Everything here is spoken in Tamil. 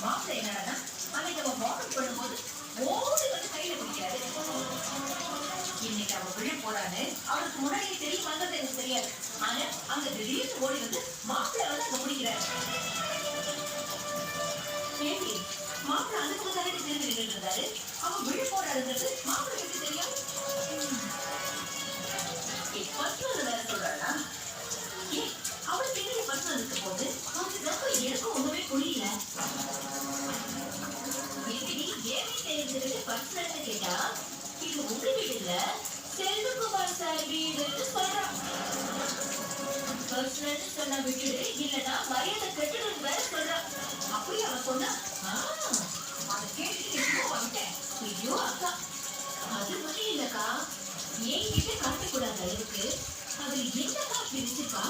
மாப்பிள்ளை என்னடா அன்னைக்கு அவன் வார்ன் பண்ணும்போது ஓடி வந்து கையில பிடிக்கிறாரு. இன்னைக்கு அவன் விழ போறான்னு அவருக்கு முன்னாடியே தெரியும் வந்தது எனக்கு தெரியாது. ஆனா அங்க திடீர்னு ஓடி வந்து மாப்பிள்ளை வந்து அங்க பிடிக்கிறாரு. ஏண்டி மாப்பிள்ளை அந்த பக்கம் தானே திரும்பி நின்றுட்டு இருந்தாரு. அவன் விழ போறாருன்றது மாப்பிள்ளை எப்படி தெரியும்? பர்சனல் வேற சொல்றாளா? ஏன் அவளுக்கு எங்க பர்சனல் இருக்க போது அவனுக்கு எனக்கும் ஒண்ணுமே புரியல. பர்சனல் கேட்டா இது உங்க வீடு இல்ல செல்வகுமார் சார் வீடுன்னு சொல்றான். பர்சனல் சொன்ன விட்டுடு இல்லன்னா மரியாதை கட்டுறது வேற சொல்றான். அப்படியே அவன் சொன்னா அதை கேட்டுட்டு வந்துட்டேன். ஐயோ அக்கா அது மட்டும் இல்லக்கா என்கிட்ட காட்டக்கூடாத அளவுக்கு அது என்னக்கா பிரிச்சுப்பா.